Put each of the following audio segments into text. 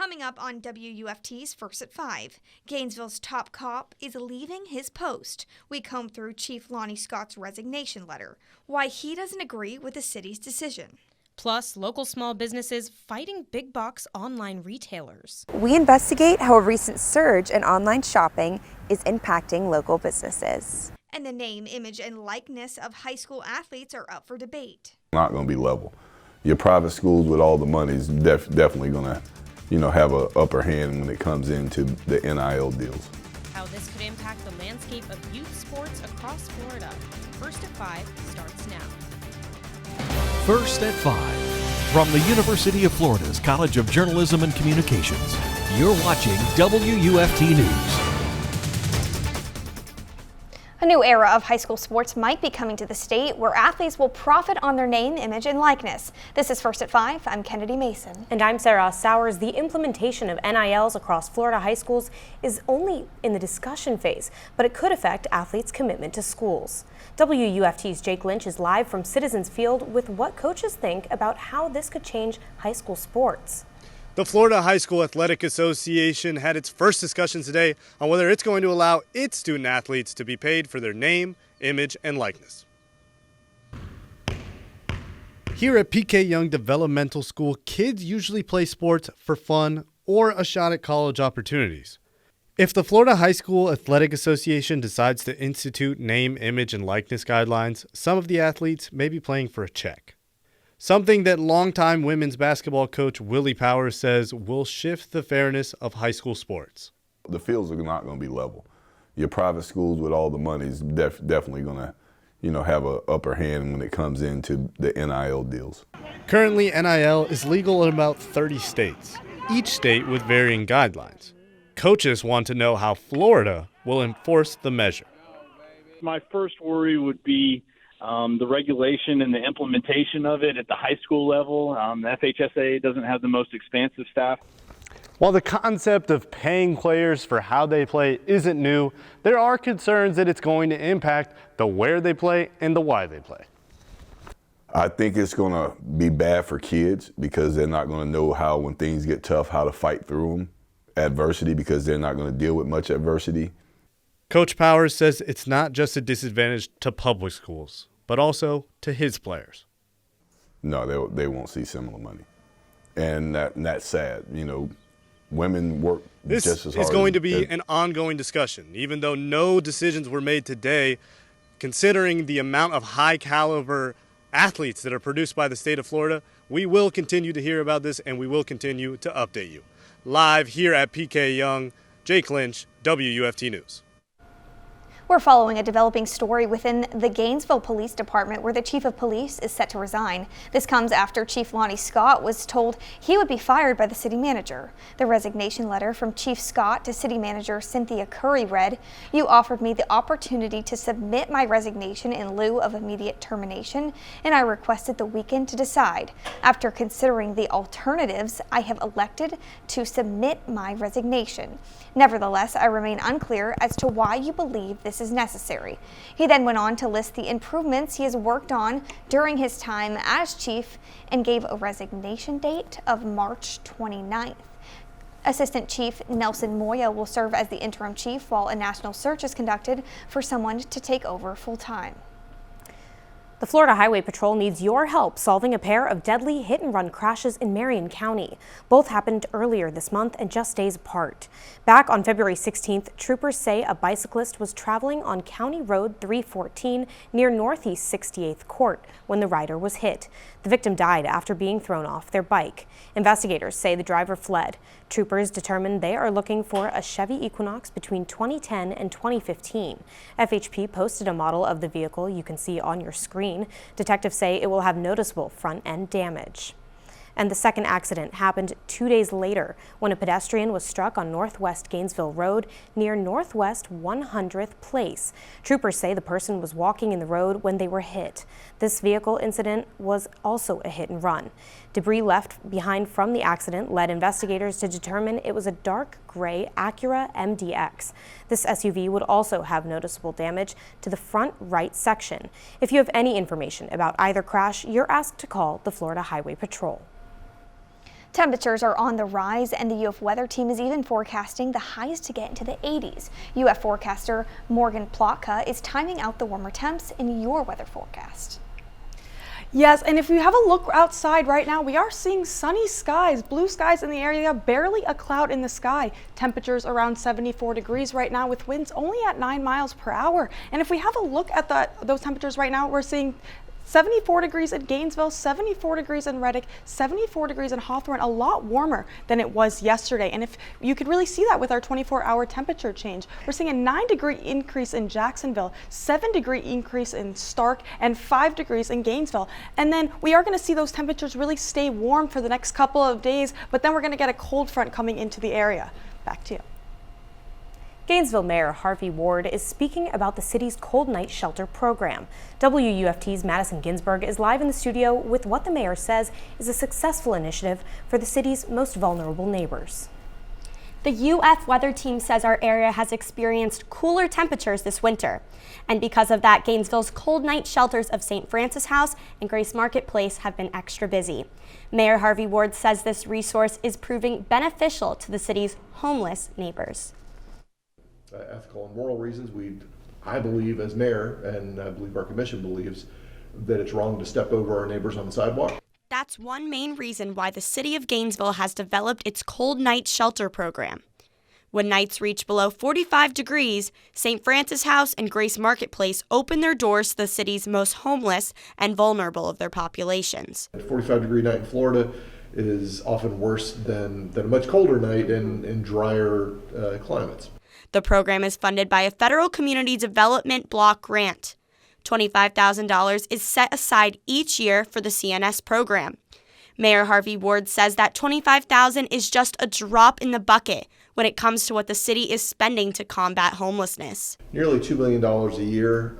Coming up on WUFT's First at 5, Gainesville's top cop is leaving his post. We comb through Chief Lonnie Scott's resignation letter, why he doesn't agree with the city's decision. Plus, local small businesses fighting big box online retailers. We investigate how a recent surge in online shopping is impacting local businesses. And the name, image, and likeness of high school athletes are up for debate. Not going to be level. Your private schools with all the money is definitely going to have an upper hand when it comes into the NIL deals. How this could impact the landscape of youth sports across Florida. First at 5 starts now. First at 5. From the University of Florida's College of Journalism and Communications, you're watching WUFT News. A new era of high school sports might be coming to the state where athletes will profit on their name, image, and likeness. This is First at 5. I'm Kennedy Mason. And I'm Serra. Sowers. The implementation of NILs across Florida high schools is only in the discussion phase, but it could affect athletes' commitment to schools. WUFT's Jake Lynch is live from Citizens Field with what coaches think about how this could change high school sports. The Florida High School Athletic Association had its first discussions today on whether it's going to allow its student athletes to be paid for their name, image, and likeness. Here at PK Young Developmental School, kids usually play sports for fun or a shot at college opportunities. If the Florida High School Athletic Association decides to institute name, image, and likeness guidelines, some of the athletes may be playing for a check. Something that longtime women's basketball coach Willie Powers says will shift the fairness of high school sports. The fields are not going to be level. Your private schools with all the money is definitely going to, have an upper hand when it comes into the NIL deals. Currently, NIL is legal in about 30 states, each state with varying guidelines. Coaches want to know how Florida will enforce the measure. My first worry would be the regulation and the implementation of it at the high school level. The FHSA doesn't have the most expansive staff. While the concept of paying players for how they play isn't new, there are concerns that it's going to impact the where they play and the why they play. I think it's going to be bad for kids because they're not going to know how, when things get tough, how to fight through them, adversity, because they're not going to deal with much adversity. Coach Powers says it's not just a disadvantage to public schools, but also to his players. No, they won't see similar money. And that's sad. Women work just as hard. This is going to be an ongoing discussion. Even though no decisions were made today, considering the amount of high-caliber athletes that are produced by the state of Florida, we will continue to hear about this and we will continue to update you. Live here at PK Young, Jake Lynch, WUFT News. We're following a developing story within the Gainesville Police Department where the chief of police is set to resign. This comes after Chief Lonnie Scott was told he would be fired by the city manager. The resignation letter from Chief Scott to city manager Cynthia Curry read, "You offered me the opportunity to submit my resignation in lieu of immediate termination, and I requested the weekend to decide. After considering the alternatives, I have elected to submit my resignation. Nevertheless, I remain unclear as to why you believe this is necessary." He then went on to list the improvements he has worked on during his time as chief and gave a resignation date of March 29th. Assistant Chief Nelson Moya will serve as the interim chief while a national search is conducted for someone to take over full-time. The Florida Highway Patrol needs your help solving a pair of deadly hit-and-run crashes in Marion County. Both happened earlier this month and just days apart. Back on February 16th, troopers say a bicyclist was traveling on County Road 314 near Northeast 68th Court when the rider was hit. The victim died after being thrown off their bike. Investigators say the driver fled. Troopers determined they are looking for a Chevy Equinox between 2010 and 2015. FHP posted a model of the vehicle you can see on your screen. Detectives say it will have noticeable front-end damage. And the second accident happened 2 days later when a pedestrian was struck on Northwest Gainesville Road near Northwest 100th Place. Troopers say the person was walking in the road when they were hit. This vehicle incident was also a hit and run. Debris left behind from the accident led investigators to determine it was a dark gray Acura MDX. This SUV would also have noticeable damage to the front right section. If you have any information about either crash, you're asked to call the Florida Highway Patrol. Temperatures are on the rise, and the UF weather team is even forecasting the highs to get into the 80s. UF forecaster Morgan Plotka is timing out the warmer temps in your weather forecast. Yes, and if you have a look outside right now, we are seeing sunny skies, blue skies in the area, barely a cloud in the sky. Temperatures around 74 degrees right now with winds only at 9 miles per hour. And if we have a look at those temperatures right now, we're seeing 74 degrees in Gainesville, 74 degrees in Reddick, 74 degrees in Hawthorne, a lot warmer than it was yesterday. And if you could really see that with our 24-hour temperature change. We're seeing a 9-degree increase in Jacksonville, 7-degree increase in Stark, and 5 degrees in Gainesville. And then we are going to see those temperatures really stay warm for the next couple of days, but then we're going to get a cold front coming into the area. Back to you. Gainesville Mayor Harvey Ward is speaking about the city's cold night shelter program. WUFT's Madison Ginsberg is live in the studio with what the mayor says is a successful initiative for the city's most vulnerable neighbors. The UF weather team says our area has experienced cooler temperatures this winter. And because of that, Gainesville's cold night shelters of St. Francis House and Grace Marketplace have been extra busy. Mayor Harvey Ward says this resource is proving beneficial to the city's homeless neighbors. Ethical and moral reasons, I believe as mayor, and I believe our commission believes, that it's wrong to step over our neighbors on the sidewalk. That's one main reason why the city of Gainesville has developed its cold night shelter program. When nights reach below 45 degrees, St. Francis House and Grace Marketplace open their doors to the city's most homeless and vulnerable of their populations. A 45-degree night in Florida is often worse than a much colder night in drier climates. The program is funded by a federal community development block grant. $25,000 is set aside each year for the CNS program. Mayor Harvey Ward says that $25,000 is just a drop in the bucket when it comes to what the city is spending to combat homelessness. Nearly $2 million a year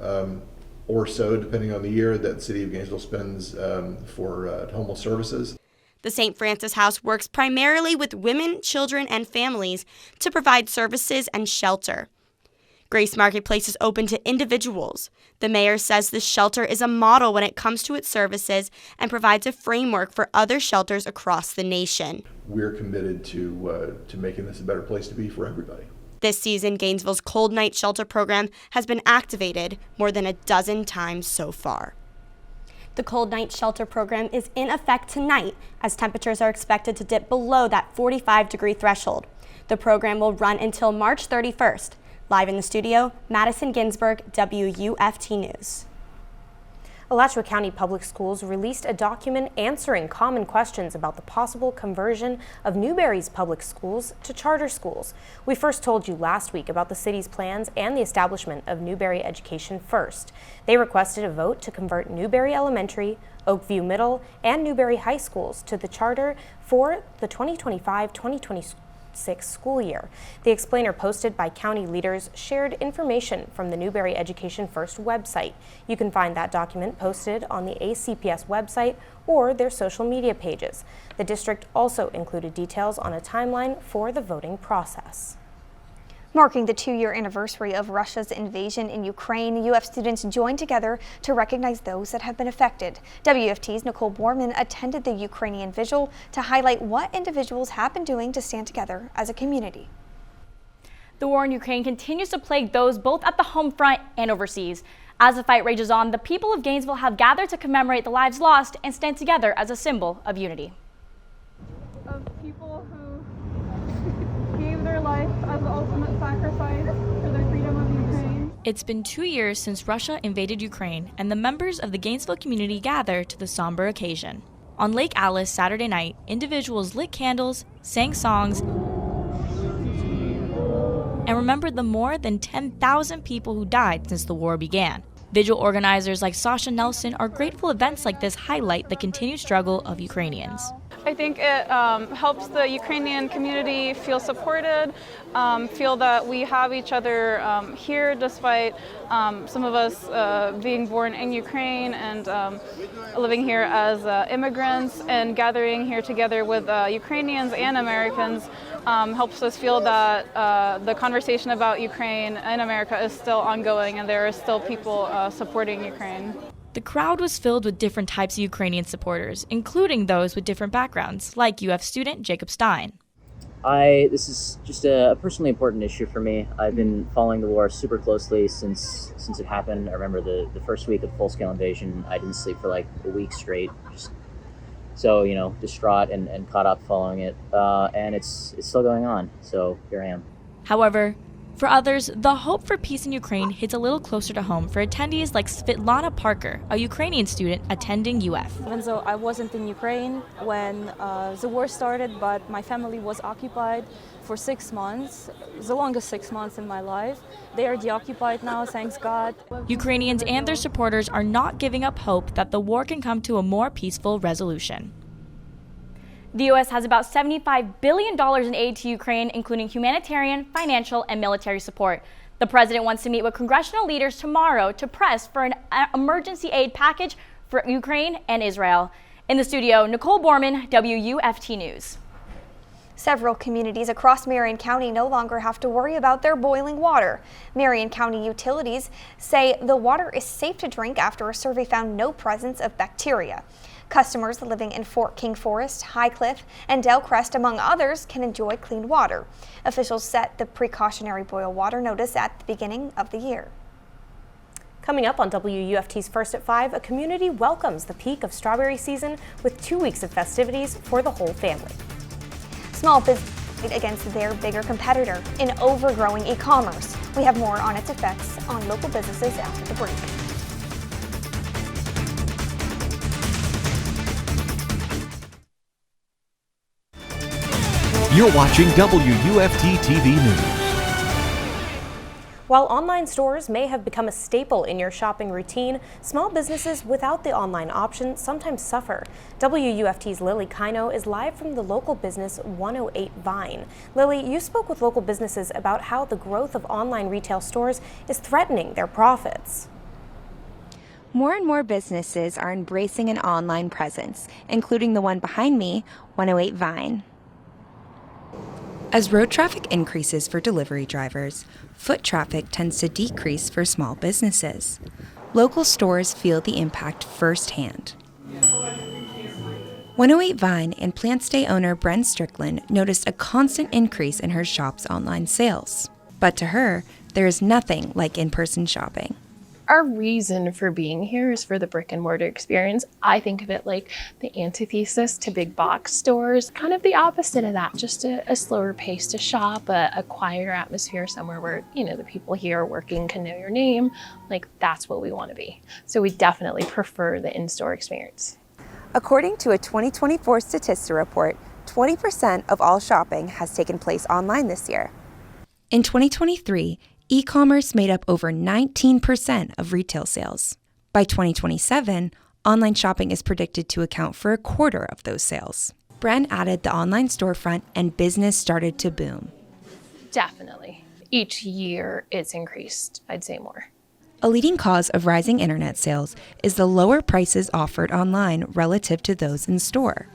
or so, depending on the year, that the city of Gainesville spends for homeless services. The St. Francis House works primarily with women, children, and families to provide services and shelter. Grace Marketplace is open to individuals. The mayor says this shelter is a model when it comes to its services and provides a framework for other shelters across the nation. We're committed to making this a better place to be for everybody. This season, Gainesville's cold night shelter program has been activated more than a dozen times so far. The cold night shelter program is in effect tonight as temperatures are expected to dip below that 45-degree threshold. The program will run until March 31st. Live in the studio, Madison Ginsberg, WUFT News. Alachua County Public Schools released a document answering common questions about the possible conversion of Newberry's public schools to charter schools. We first told you last week about the city's plans and the establishment of Newberry Education First. They requested a vote to convert Newberry Elementary, Oakview Middle, and Newberry High Schools to the charter for the 2025-2026 school year. The explainer posted by county leaders shared information from the Newberry Education First website. You can find that document posted on the ACPS website or their social media pages. The district also included details on a timeline for the voting process. Marking the 2-year anniversary of Russia's invasion in Ukraine, UF students joined together to recognize those that have been affected. WUFT's Nicole Borman attended the Ukrainian vigil to highlight what individuals have been doing to stand together as a community. The war in Ukraine continues to plague those both at the home front and overseas. As the fight rages on, the people of Gainesville have gathered to commemorate the lives lost and stand together as a symbol of unity. Of people who gave their life as the ultimate sacrifice for the freedom of Ukraine. It's been 2 years since Russia invaded Ukraine, and the members of the Gainesville community gather to the somber occasion. On Lake Alice Saturday night, individuals lit candles, sang songs, and remembered the more than 10,000 people who died since the war began. Vigil organizers like Sasha Nelson are grateful events like this highlight the continued struggle of Ukrainians. I think it helps the Ukrainian community feel supported, feel that we have each other here despite some of us being born in Ukraine and living here as immigrants, and gathering here together with Ukrainians and Americans helps us feel that the conversation about Ukraine in America is still ongoing and there are still people supporting Ukraine. The crowd was filled with different types of Ukrainian supporters, including those with different backgrounds, like UF student Jacob Stein. This is just a personally important issue for me. I've been following the war super closely since it happened. I remember the first week of the full-scale invasion. I didn't sleep for like a week straight, just so, distraught and caught up following it. And it's still going on, so here I am. However, for others, the hope for peace in Ukraine hits a little closer to home for attendees like Svetlana Parker, a Ukrainian student attending UF. Even though I wasn't in Ukraine when the war started, but my family was occupied for 6 months, the longest 6 months in my life. They are deoccupied now, thanks God. Ukrainians and their supporters are not giving up hope that the war can come to a more peaceful resolution. The U.S. has about $75 billion in aid to Ukraine, including humanitarian, financial, and military support. The president wants to meet with congressional leaders tomorrow to press for an emergency aid package for Ukraine and Israel. In the studio, Nicole Borman, WUFT News. Several communities across Marion County no longer have to worry about their boiling water. Marion County utilities say the water is safe to drink after a survey found no presence of bacteria. Customers living in Fort King Forest, Highcliffe, and Delcrest, among others, can enjoy clean water. Officials set the precautionary boil water notice at the beginning of the year. Coming up on WUFT's First at 5, a community welcomes the peak of strawberry season with 2 weeks of festivities for the whole family. Small business fight against their bigger competitor in overgrowing e-commerce. We have more on its effects on local businesses after the break. You're watching WUFT-TV News. While online stores may have become a staple in your shopping routine, small businesses without the online option sometimes suffer. WUFT's Lily Kino is live from the local business 108 Vine. Lily, you spoke with local businesses about how the growth of online retail stores is threatening their profits. More and more businesses are embracing an online presence, including the one behind me, 108 Vine. As road traffic increases for delivery drivers, foot traffic tends to decrease for small businesses. Local stores feel the impact firsthand. 108 Vine and Plant Stay owner Bren Strickland noticed a constant increase in her shop's online sales. But to her, there is nothing like in-person shopping. Our reason for being here is for the brick and mortar experience. I think of it like the antithesis to big box stores, kind of the opposite of that, just a slower pace to shop, a quieter atmosphere, somewhere where, the people here working can know your name. Like, that's what we want to be. So we definitely prefer the in-store experience. According to a 2024 Statista report, 20% of all shopping has taken place online this year. In 2023, e-commerce made up over 19% of retail sales. By 2027, online shopping is predicted to account for a quarter of those sales. Bren added the online storefront and business started to boom. Definitely. Each year it's increased, I'd say more. A leading cause of rising internet sales is the lower prices offered online relative to those in store.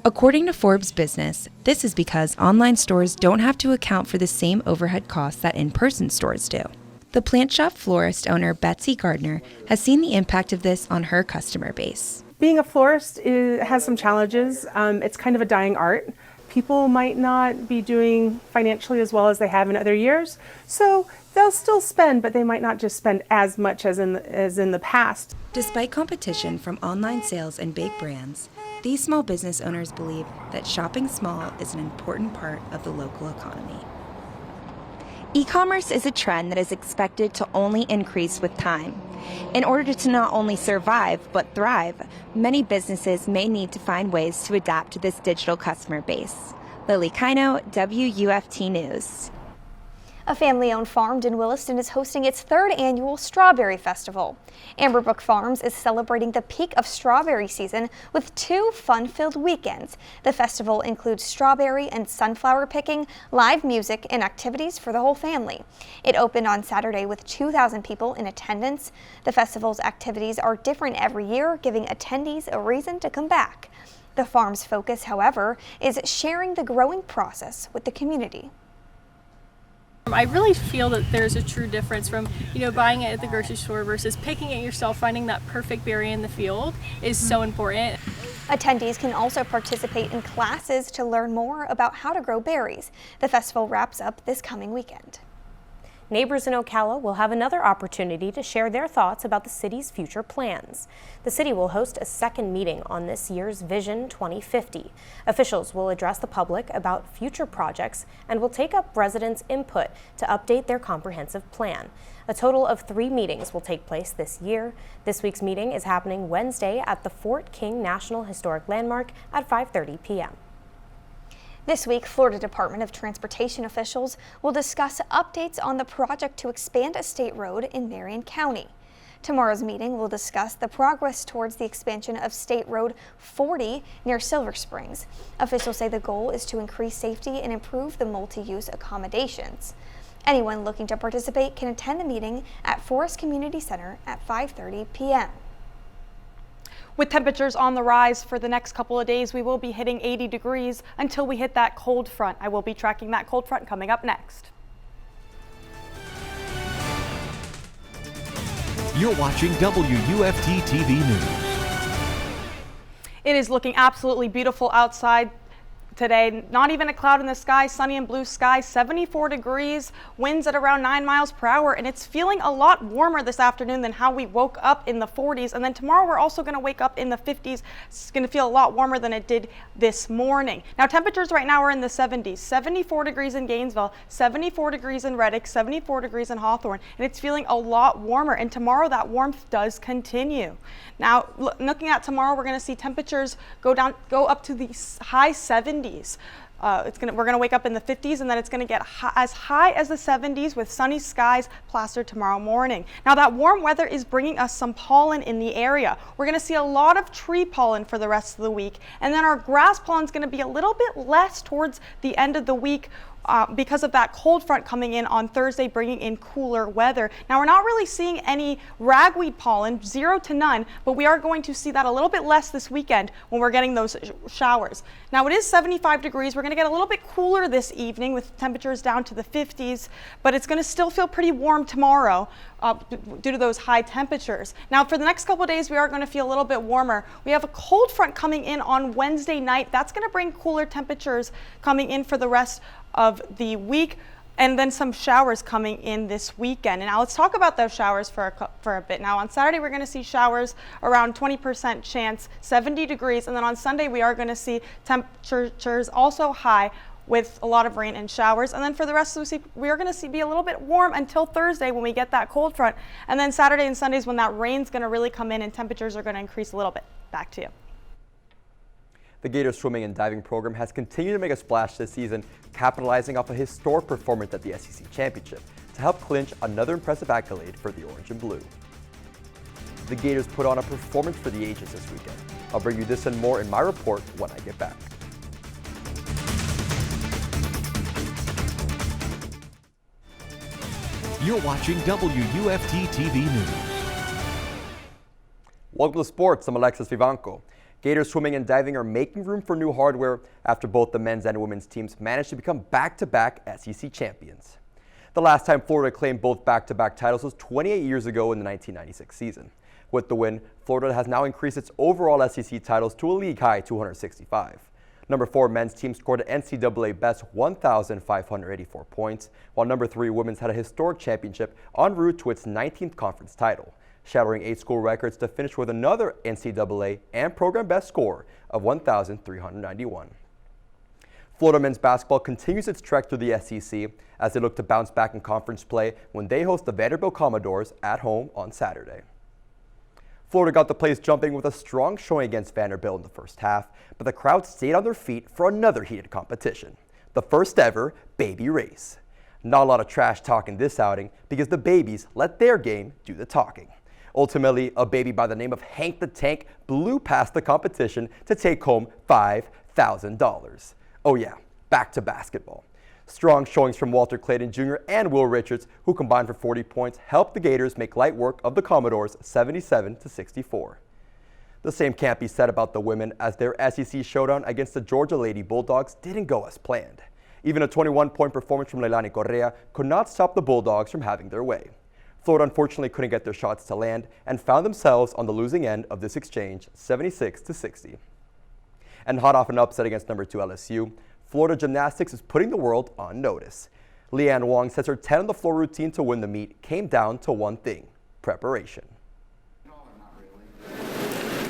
According to Forbes Business, this is because online stores don't have to account for the same overhead costs that in-person stores do. The plant shop florist owner Betsy Gardner has seen the impact of this on her customer base. Being a florist has some challenges. It's kind of a dying art. People might not be doing financially as well as they have in other years, so they'll still spend, but they might not just spend as much as in the past. Despite competition from online sales and big brands, these small business owners believe that shopping small is an important part of the local economy. E-commerce is a trend that is expected to only increase with time. In order to not only survive but thrive, many businesses may need to find ways to adapt to this digital customer base. Lily Kino, WUFT News. A family-owned farm in Williston is hosting its 3rd annual Strawberry Festival. Amberbrook Farms is celebrating the peak of strawberry season with 2 fun-filled weekends. The festival includes strawberry and sunflower picking, live music, and activities for the whole family. It opened on Saturday with 2,000 people in attendance. The festival's activities are different every year, giving attendees a reason to come back. The farm's focus, however, is sharing the growing process with the community. I really feel that there's a true difference from, buying it at the grocery store versus picking it yourself. Finding that perfect berry in the field is so important. Attendees can also participate in classes to learn more about how to grow berries. The festival wraps up this coming weekend. Neighbors in Ocala will have another opportunity to share their thoughts about the city's future plans. The city will host a second meeting on this year's Vision 2050. Officials will address the public about future projects and will take up residents' input to update their comprehensive plan. A total of 3 meetings will take place this year. This week's meeting is happening Wednesday at the Fort King National Historic Landmark at 5:30 p.m. This week, Florida Department of Transportation officials will discuss updates on the project to expand a state road in Marion County. Tomorrow's meeting will discuss the progress towards the expansion of State Road 40 near Silver Springs. Officials say the goal is to increase safety and improve the multi-use accommodations. Anyone looking to participate can attend the meeting at Forest Community Center at 5:30 p.m. With temperatures on the rise for the next couple of days, we will be hitting 80 degrees until we hit that cold front. I will be tracking that cold front coming up next. You're watching WUFT-TV News. It is looking absolutely beautiful outside today. Not even a cloud in the sky, sunny and blue sky, 74 degrees, winds at around 9 miles per hour, and it's feeling a lot warmer this afternoon than how we woke up in the 40s. And then tomorrow we're also going to wake up in the 50s. It's going to feel a lot warmer than it did this morning. Now temperatures right now are in the 70s, 74 degrees in Gainesville, 74 degrees in Reddick, 74 degrees in Hawthorne, and it's feeling a lot warmer. And tomorrow that warmth does continue. Now looking at tomorrow, we're going to see temperatures go up to the high 70s. We're going to wake up in the 50s, and then it's going to get as high as the 70s with sunny skies plastered tomorrow morning. Now that warm weather is bringing us some pollen in the area. We're going to see a lot of tree pollen for the rest of the week, and then our grass pollen is going to be a little bit less towards the end of the week because of that cold front coming in on Thursday, bringing in cooler weather. Now we're not really seeing any ragweed pollen, 0 to none, but we are going to see that a little bit less this weekend when we're getting those showers. Now it is 75 degrees. We're going to get a little bit cooler this evening with temperatures down to the 50s, but it's going to still feel pretty warm tomorrow due to those high temperatures. Now for the next couple of days, we are going to feel a little bit warmer. We have a cold front coming in on Wednesday night. That's going to bring cooler temperatures coming in for the rest of the week, and then some showers coming in this weekend. And now let's talk about those showers for a bit. Now on Saturday, we're going to see showers around 20% chance, 70 degrees. And then on Sunday, we are going to see temperatures also high with a lot of rain and showers. And then for the rest of the week, we are going to be a little bit warm until Thursday when we get that cold front. And then Saturday and Sundays when that rain's going to really come in and temperatures are going to increase a little bit. Back to you. The Gators swimming and diving program has continued to make a splash this season, capitalizing off a historic performance at the SEC Championship to help clinch another impressive accolade for the Orange and Blue. The Gators put on a performance for the ages this weekend. I'll bring you this and more in my report when I get back. You're watching WUFT-TV News. Welcome to sports. I'm Alexis Vivanco. Gators swimming and diving are making room for new hardware after both the men's and women's teams managed to become back-to-back SEC champions. The last time Florida claimed both back-to-back titles was 28 years ago in the 1996 season. With the win, Florida has now increased its overall SEC titles to a league-high 265. Number 4 men's team scored an NCAA best 1,584 points, while number 3 women's had a historic championship en route to its 19th conference title, shattering 8 school records to finish with another NCAA and program best score of 1,391. Florida men's basketball continues its trek through the SEC as they look to bounce back in conference play when they host the Vanderbilt Commodores at home on Saturday. Florida got the place jumping with a strong showing against Vanderbilt in the first half, but the crowd stayed on their feet for another heated competition, the first ever Baby Race. Not a lot of trash talk in this outing because the babies let their game do the talking. Ultimately, a baby by the name of Hank the Tank blew past the competition to take home $5,000. Oh yeah, back to basketball. Strong showings from Walter Clayton Jr. and Will Richards, who combined for 40 points, helped the Gators make light work of the Commodores 77-64. The same can't be said about the women as their SEC showdown against the Georgia Lady Bulldogs didn't go as planned. Even a 21-point performance from Leilani Correa could not stop the Bulldogs from having their way. Florida unfortunately couldn't get their shots to land and found themselves on the losing end of this exchange, 76-60. And hot off an upset against number 2 LSU, Florida Gymnastics is putting the world on notice. Leanne Wong says her 10 on the floor routine to win the meet came down to one thing: preparation.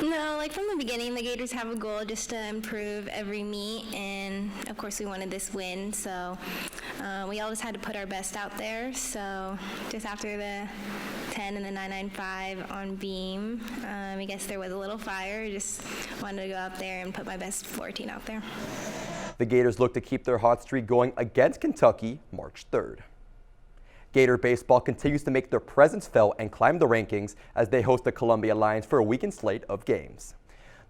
No, like from the beginning, the Gators have a goal just to improve every meet, and of course we wanted this win, so we always had to put our best out there. So just after the 10 and the 995 on beam, I guess there was a little fire. Just wanted to go out there and put my best floor routine out there. The Gators look to keep their hot streak going against Kentucky March 3rd. Gator baseball continues to make their presence felt and climb the rankings as they host the Columbia Lions for a weekend slate of games.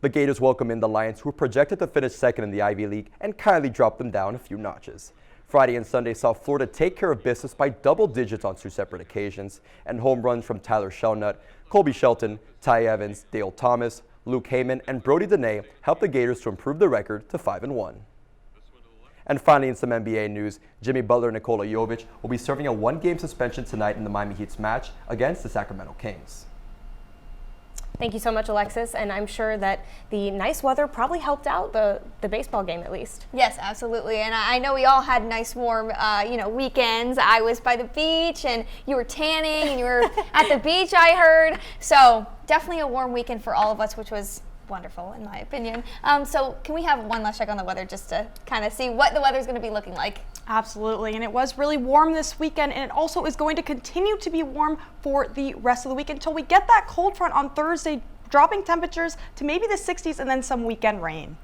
The Gators welcome in the Lions, who were projected to finish second in the Ivy League, and kindly dropped them down a few notches. Friday and Sunday saw Florida take care of business by double digits on 2 separate occasions, and home runs from Tyler Shelnut, Colby Shelton, Ty Evans, Dale Thomas, Luke Heyman, and Brody Dene helped the Gators to improve the record to 5-1. And finally, in some NBA news, Jimmy Butler and Nikola Jovic will be serving a 1-game suspension tonight in the Miami Heat's match against the Sacramento Kings. Thank you so much, Alexis, and I'm sure that the nice weather probably helped out the baseball game at least. Yes, absolutely, and I know we all had nice warm weekends. I was by the beach, and you were tanning, and you were at the beach, I heard. So definitely a warm weekend for all of us, which was wonderful in my opinion. So can we have one last check on the weather just to kind of see what the weather's going to be looking like? Absolutely, and it was really warm this weekend, and it also is going to continue to be warm for the rest of the week until we get that cold front on Thursday, dropping temperatures to maybe the 60s and then some weekend rain.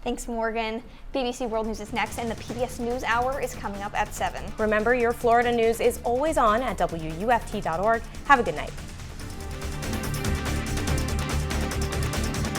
Thanks, Morgan. BBC World News is next, and the PBS News Hour is coming up at 7. Remember, your Florida news is always on at WUFT.org. Have a good night.